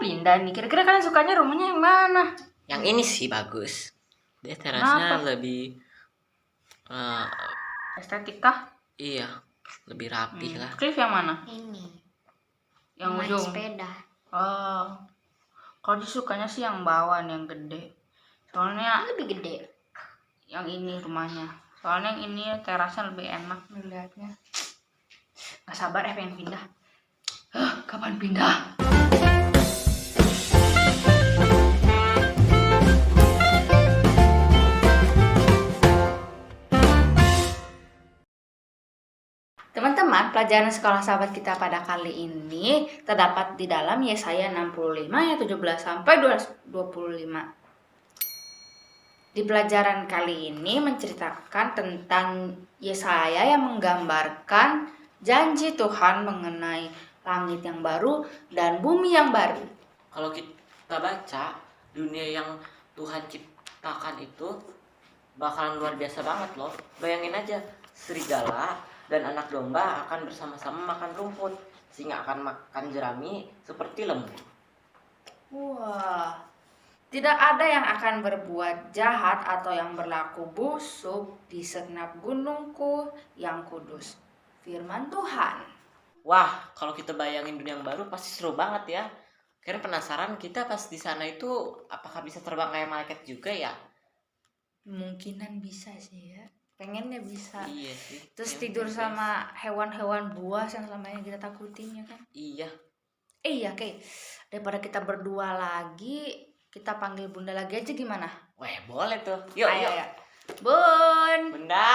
pindah nih. Kira-kira kalian sukanya rumahnya yang mana? Yang ini sih bagus. Dia terasnya Kenapa? lebih Estetik kah? iya, lebih rapih lah. Cliff yang mana? Ini Yang main ujung. sepeda. Oh. Kalau dia sukanya sih yang bawah nih, yang gede. Soalnya Lebih gede. yang ini rumahnya. Soalnya yang ini terasnya lebih enak nih liatnya. Gak sabar pengen pindah. Kapan pindah? Teman-teman, pelajaran sekolah sahabat kita pada kali ini terdapat di dalam Yesaya 65 ayat 17 sampai 25. Di pelajaran kali ini menceritakan tentang Yesaya yang menggambarkan janji Tuhan mengenai langit yang baru dan bumi yang baru. Kalau kita baca, dunia yang Tuhan ciptakan itu bakalan luar biasa banget loh. Bayangin aja, serigala dan anak domba akan bersama-sama makan rumput, singa akan makan jerami seperti lembu. Wah, tidak ada yang akan berbuat jahat atau yang berlaku busuk di segenap gunungku yang kudus. Firman Tuhan. Wah, kalau kita bayangin dunia yang baru pasti seru banget ya. Karena penasaran kita pas di sana itu apakah bisa terbang kayak malaikat juga ya? Kemungkinan bisa sih ya. Pengennya bisa. Iya sih. Terus tidur sama hewan-hewan buas yang selama ini kita takutin ya kan? Iya. Iya, oke. Daripada kita berdua lagi, kita panggil Bunda lagi aja gimana? Weh, boleh tuh. Yuk, Ayo, yuk. ayo. Bun. Bunda.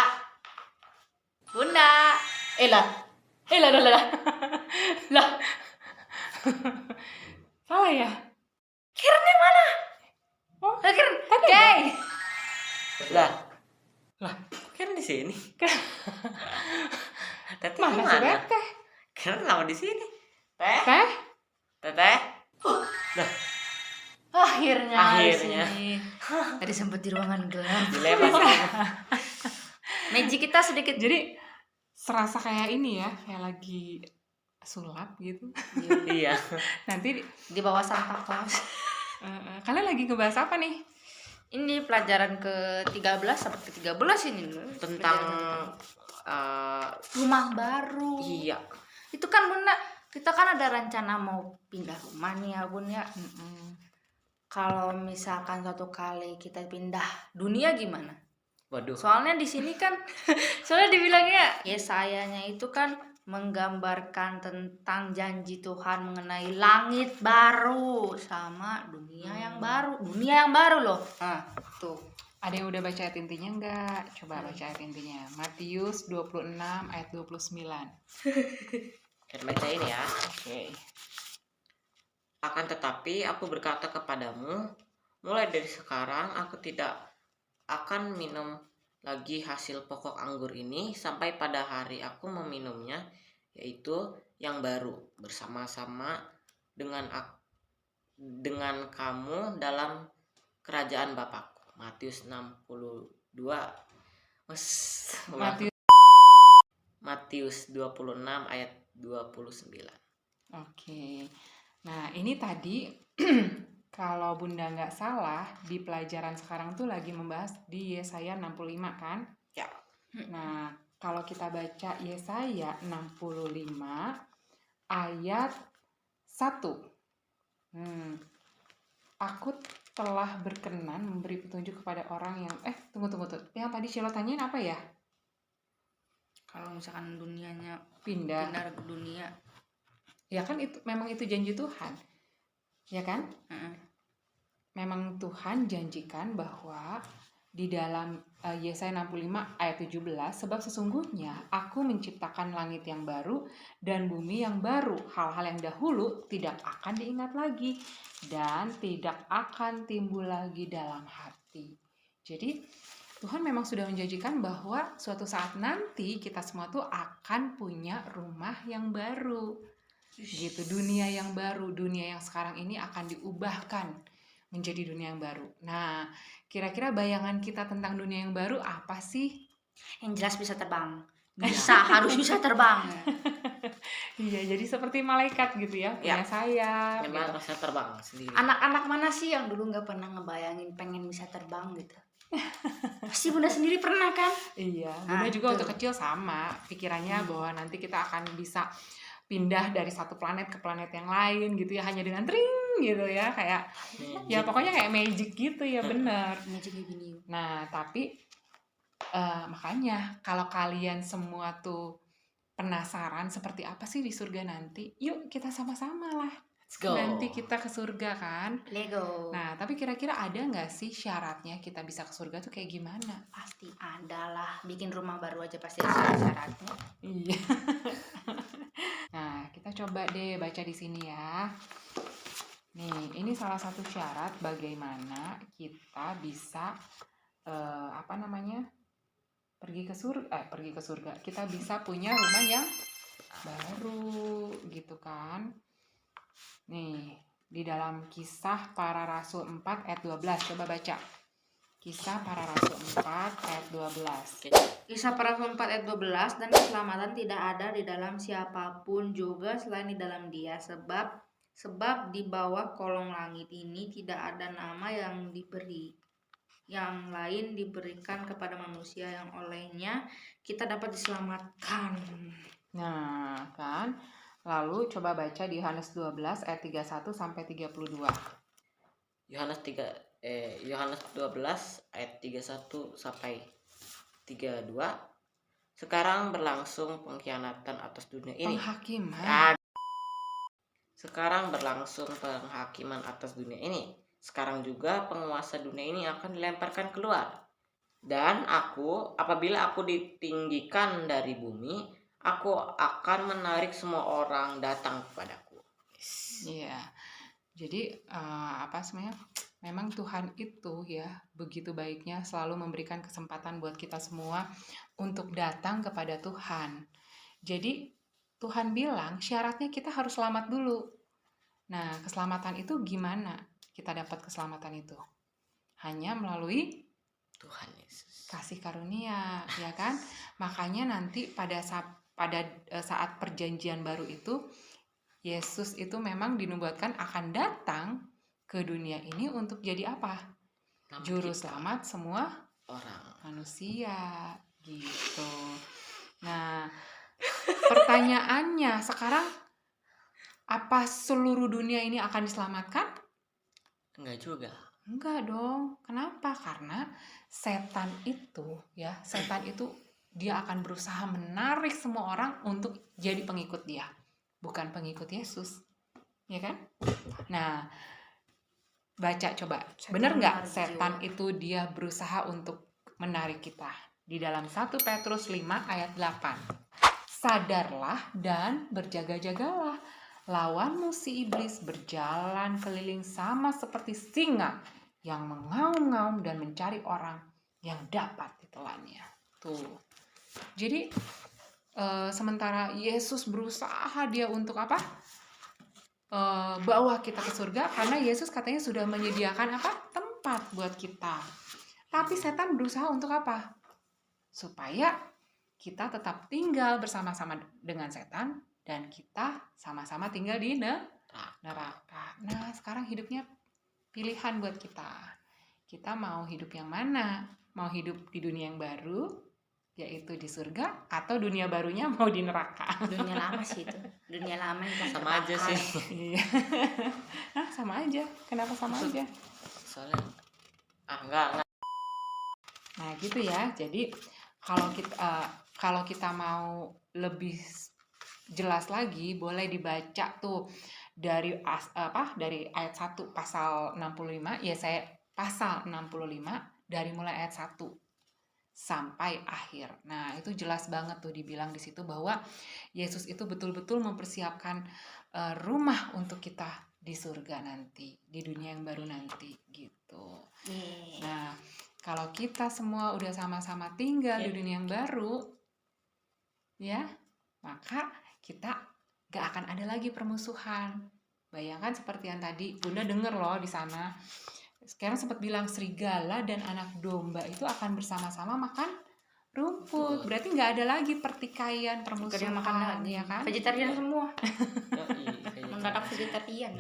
Bunda. Lah. Lah. Salah ya? Karen yang mana? Oh, Karen. tadi Kay. Lah. Kan di sini. Teteh mana si Teteh? Kan lama di sini. Teh. Teh? Teteh. Akhirnya. Akhirnya. Di sini. Tadi sempat di ruangan gelap. Dilema. Magic kita sedikit. Jadi serasa kayak ini ya, kayak lagi sulap gitu. Iya. Nanti Di bawah Santa Claus. kalian lagi ngebahas apa nih? Ini pelajaran ke-13 sampai ke-13 ini. Tentang Rumah baru. iya. Itu kan Bunda, kita kan ada rencana mau pindah rumah nih ya Bun ya. Kalau misalkan suatu kali kita pindah dunia gimana? Waduh. Soalnya di sini kan soalnya dibilangnya Yesayanya itu kan menggambarkan tentang janji Tuhan mengenai langit baru sama dunia yang baru. Dunia yang baru loh. Nah, tuh. Ada yang udah baca ayat intinya enggak? Coba baca ayat intinya. Matius 26 ayat 29. Kita bacain ya. Oke. Akan tetapi aku berkata kepadamu, mulai dari sekarang aku tidak akan minum lagi hasil pokok anggur ini sampai pada hari aku meminumnya, yaitu yang baru bersama-sama dengan kamu dalam kerajaan Bapakku. Matius 62 Matius 26 ayat 29. Oke. Nah, ini tadi kalau Bunda nggak salah di pelajaran sekarang tuh lagi membahas di Yesaya 65 kan? Ya. Nah, kalau kita baca Yesaya 65 ayat 1. Aku telah berkenan memberi petunjuk kepada orang yang tunggu. Yang tadi Sheila tanyain apa ya? Kalau misalkan dunianya Pindah ke dunia. Ya kan itu memang itu janji Tuhan. Ya kan? Memang Tuhan janjikan bahwa di dalam Yesaya 65 ayat 17, sebab sesungguhnya aku menciptakan langit yang baru dan bumi yang baru. Hal-hal yang dahulu tidak akan diingat lagi dan tidak akan timbul lagi dalam hati. Jadi Tuhan memang sudah menjanjikan bahwa suatu saat nanti kita semua tuh akan punya rumah yang baru. Gitu, dunia yang baru, dunia yang sekarang ini akan diubahkan menjadi dunia yang baru. Nah, kira-kira bayangan kita tentang dunia yang baru apa sih? Yang jelas bisa terbang, harus bisa terbang. Iya, jadi seperti malaikat gitu ya, punya sayap. Memang Gitu. rasa terbang sendiri. Anak-anak mana sih yang dulu nggak pernah ngebayangin pengen bisa terbang gitu? Pasti Bunda sendiri pernah kan? Iya, Nah, Bunda juga tuh. waktu kecil sama pikirannya bahwa nanti kita akan bisa pindah dari satu planet ke planet yang lain gitu ya, hanya dengan tring gitu ya, kayak ya pokoknya kayak magic gitu ya, bener. Magic kayak gini. Nah, tapi makanya kalau kalian semua tuh penasaran seperti apa sih di surga nanti, yuk kita sama-sama lah. Let's go. Nanti kita ke surga kan. Lego. Nah, tapi kira-kira ada nggak sih syaratnya kita bisa ke surga tuh kayak gimana? Pasti ada lah. Bikin rumah baru aja pasti ada syaratnya. Iya. Nah, kita coba deh baca di sini ya. Nih, ini salah satu syarat bagaimana kita bisa pergi ke surga. Kita bisa punya rumah yang baru gitu kan. Nih, di dalam Kisah Para Rasul 4 ayat 12, coba baca. Kisah Para Rasul 4 ayat 12. Kisah Para Rasul 4 ayat 12, dan keselamatan tidak ada di dalam siapapun juga selain di dalam Dia, sebab di bawah kolong langit ini tidak ada nama yang lain diberikan kepada manusia yang olehnya kita dapat diselamatkan. Nah, kan? Lalu coba baca di Yohanes 12 ayat 31 sampai 32. Yohanes 12 ayat 31 sampai 32. Sekarang berlangsung pengkhianatan atas dunia ini. Penghakiman. Sekarang berlangsung penghakiman atas dunia ini. Sekarang juga penguasa dunia ini akan dilemparkan keluar. Dan apabila aku ditinggikan dari bumi, aku akan menarik semua orang datang kepadaku. Iya. Jadi memang Tuhan itu ya begitu baiknya selalu memberikan kesempatan buat kita semua untuk datang kepada Tuhan. Jadi Tuhan bilang syaratnya kita harus selamat dulu. Nah, keselamatan itu gimana kita dapat keselamatan itu? Hanya melalui Tuhan Yesus. Kasih karunia, ya kan? Makanya nanti pada saat perjanjian baru itu, Yesus itu memang dinubuatkan akan datang ke dunia ini untuk jadi apa? Juru selamat semua orang, manusia, gitu. Nah, pertanyaannya sekarang, apa seluruh dunia ini akan diselamatkan? Enggak juga. Enggak dong. Kenapa? Karena setan itu dia akan berusaha menarik semua orang untuk jadi pengikut dia, bukan pengikut Yesus, ya kan? Nah, baca coba, bener nggak setan itu dia berusaha untuk menarik kita? Di dalam 1 Petrus 5 ayat 8, sadarlah dan berjaga-jagalah, lawanmu si iblis berjalan keliling sama seperti singa yang mengaum-ngaum dan mencari orang yang dapat ditelannya. Tuh. Jadi sementara Yesus berusaha dia untuk apa? Bawa kita ke surga, karena Yesus katanya sudah menyediakan apa? Tempat buat kita. Tapi setan berusaha untuk apa? Supaya kita tetap tinggal bersama-sama dengan setan dan kita sama-sama tinggal di neraka. Nah, sekarang hidupnya pilihan buat kita. Kita mau hidup yang mana? Mau hidup di dunia yang baru, yaitu di surga, atau dunia barunya mau di neraka? Dunia lama sih itu. Dunia lama yang sama aja sih. Iya. Nah, sama aja. Kenapa sama aja? Soalnya enggak. Nah, gitu ya. Jadi kalau kita mau lebih jelas lagi, boleh dibaca tuh dari ayat 1 pasal 65, ya saya pasal 65 dari mulai ayat 1 sampai akhir. Nah, itu jelas banget tuh dibilang di situ bahwa Yesus itu betul-betul mempersiapkan rumah untuk kita di surga nanti, di dunia yang baru nanti gitu. Nah, kalau kita semua udah sama-sama tinggal di dunia yang baru, ya, maka kita gak akan ada lagi permusuhan. Bayangkan seperti yang tadi Bunda denger loh di sana. Sekarang sempat bilang serigala dan anak domba itu akan bersama-sama makan rumput. Berarti nggak ada lagi pertikaian, Gak ada permusuhan, yang makan lagi ya kan? vegetarian semua. Yoi, Mendadak vegetarian.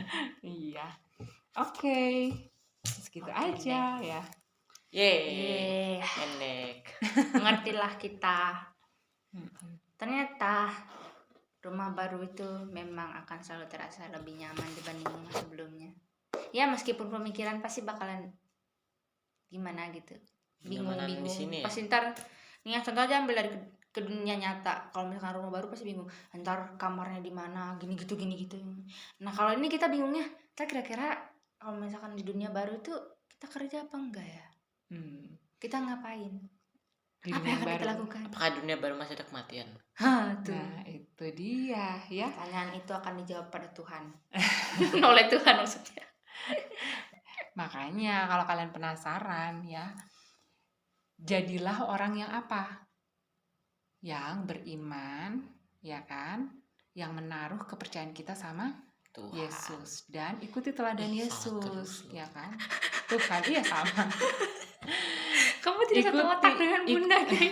Iya. Oke. Segitu Oke aja ya. Yeay, Yeay. pendek. Mengertilah kita. Mm-mm. Ternyata rumah baru itu memang akan selalu terasa lebih nyaman dibanding rumah sebelumnya. Ya meskipun pemikiran pasti bakalan gimana gitu, Nyamanan bingung-bingung. di sini ya? Pasti ntar nih yang contoh aja ambil dari ke dunia nyata. Kalau misalkan rumah baru pasti bingung. Ntar kamarnya di mana, gini gitu. Nah kalau ini kita bingungnya, kita kira-kira kalau misalkan di dunia baru itu kita kerja apa enggak ya? Kita ngapain? Di Apa dunia yang akan kita baru. lakukan? Apakah dunia baru masih ada kematian? Hah, tuh. Nah, itu dia ya. Pertanyaan itu akan dijawab pada Tuhan. Oleh Tuhan maksudnya. Makanya kalau kalian penasaran ya, jadilah orang yang apa? Yang beriman, ya kan? Yang menaruh kepercayaan kita sama Tuhan. Yesus dan ikuti teladan Ih, Yesus, sama terus loh. ya kan? Tuhan, iya sama. Kamu tidak satu otak dengan bunda nih.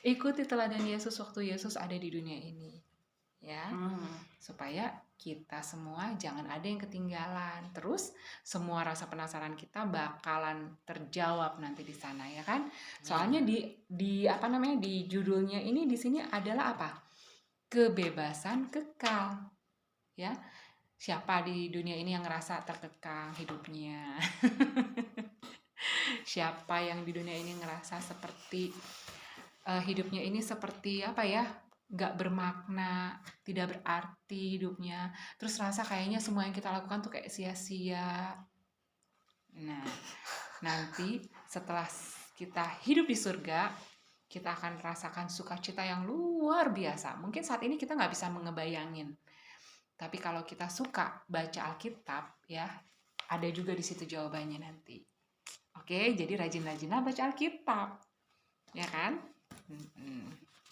Ikuti teladan Yesus waktu Yesus ada di dunia ini, ya, supaya kita semua jangan ada yang ketinggalan. Terus semua rasa penasaran kita bakalan terjawab nanti di sana, ya kan? Soalnya di apa namanya, di judulnya ini di sini adalah apa? Kebebasan kekal, ya. Siapa di dunia ini yang ngerasa terkekang hidupnya? Siapa yang di dunia ini ngerasa seperti hidupnya ini seperti apa ya, gak bermakna, tidak berarti hidupnya, terus rasa kayaknya semua yang kita lakukan tuh kayak sia-sia. Nah, nanti setelah kita hidup di surga, kita akan rasakan sukacita yang luar biasa. Mungkin saat ini kita nggak bisa mengebayangin, tapi kalau kita suka baca Alkitab ya, ada juga di situ jawabannya nanti. Oke, jadi rajin-rajinlah baca Alkitab, ya kan?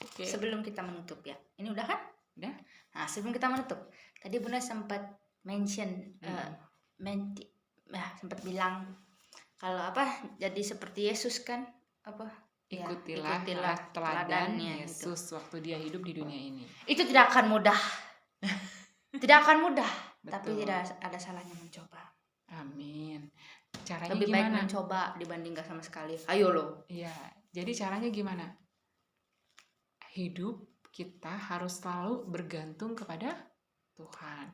Oke. Sebelum kita menutup ya, ini udah kan? Udah. Nah sebelum kita menutup, tadi Bunda sempat mention, sempat bilang kalau apa, jadi seperti Yesus kan? Apa? Ya, Ikutilah teladan teladannya Yesus waktu dia hidup di dunia ini. Itu tidak akan mudah. Tidak akan mudah, tapi Betul. tidak ada salahnya mencoba. Amin. Caranya Lebih baik gimana? mencoba dibanding gak sama sekali. Ayo loh. Iya, jadi caranya gimana? Hidup kita harus selalu bergantung kepada Tuhan.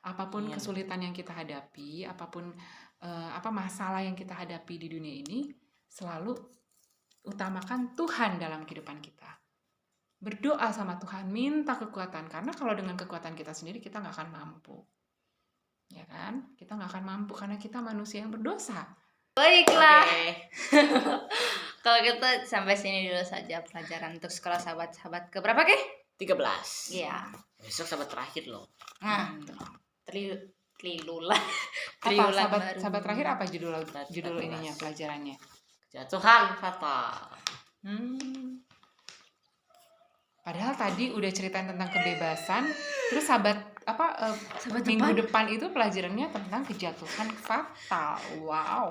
Apapun kesulitan yang kita hadapi, apapun apa masalah yang kita hadapi di dunia ini, selalu utamakan Tuhan dalam kehidupan kita. Berdoa sama Tuhan, minta kekuatan, karena kalau dengan kekuatan kita sendiri kita nggak akan mampu, ya kan? Kita nggak akan mampu karena kita manusia yang berdosa. Baiklah. Oke. Kalau gitu sampai sini dulu saja pelajaran untuk sekolah sahabat-sahabat ke berapa ke? 13. Iya. Besok sahabat terakhir loh. Nah, trilulan. Apa sahabat terakhir apa judul 14. ininya, pelajarannya? Kejatuhan fatal. Padahal tadi udah ceritain tentang kebebasan, terus sahabat minggu depan itu pelajarannya tentang kejatuhan fatal. Wow.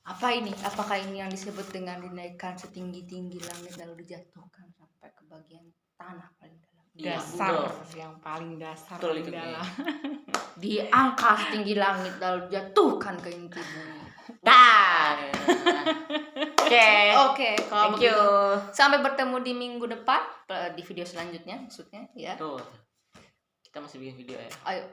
Apa ini? Apakah ini yang disebut dengan dinaikkan setinggi-tinggi langit lalu dijatuhkan sampai ke bagian tanah paling dalam? Dasar yang paling dasar Betul paling itu, dalam. Diangkat setinggi langit lalu dijatuhkan ke inti bumi. Dah. Oke, kalau Thank begitu you. sampai bertemu di minggu depan di video selanjutnya maksudnya ya. Tuh. Kita masih bikin video ya. Ayo.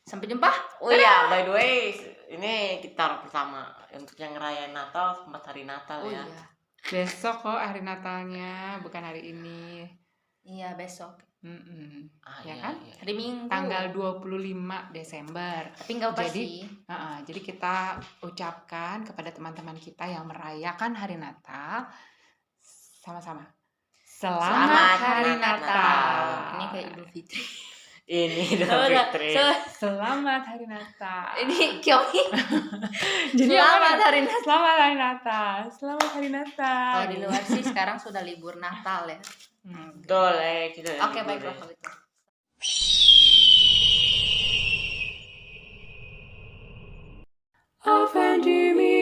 Sampai jumpa. Oh iya, by the way, ini kita pertama untuk yang ngerayain Natal, selamat hari Natal ya. Iya. Besok kok hari Natalnya, bukan hari ini. Iya, besok. Ya kan? Iya. Hari Minggu. Tanggal 25 Desember. Tapi enggak apa Jadi, sih. Jadi kita ucapkan kepada teman-teman kita yang merayakan hari Natal sama-sama. Selamat hari Natal. Ini kayak Idul Fitri. Ini Idul Fitri. Selamat hari Natal. Ini Kyomi. Jadi Selamat hari Natal. Selamat hari Natal. Selamat hari Natal. Kalau di luar sih sekarang sudah libur Natal ya. Betul kita. Oke, baiklah kalau itu. Offend me.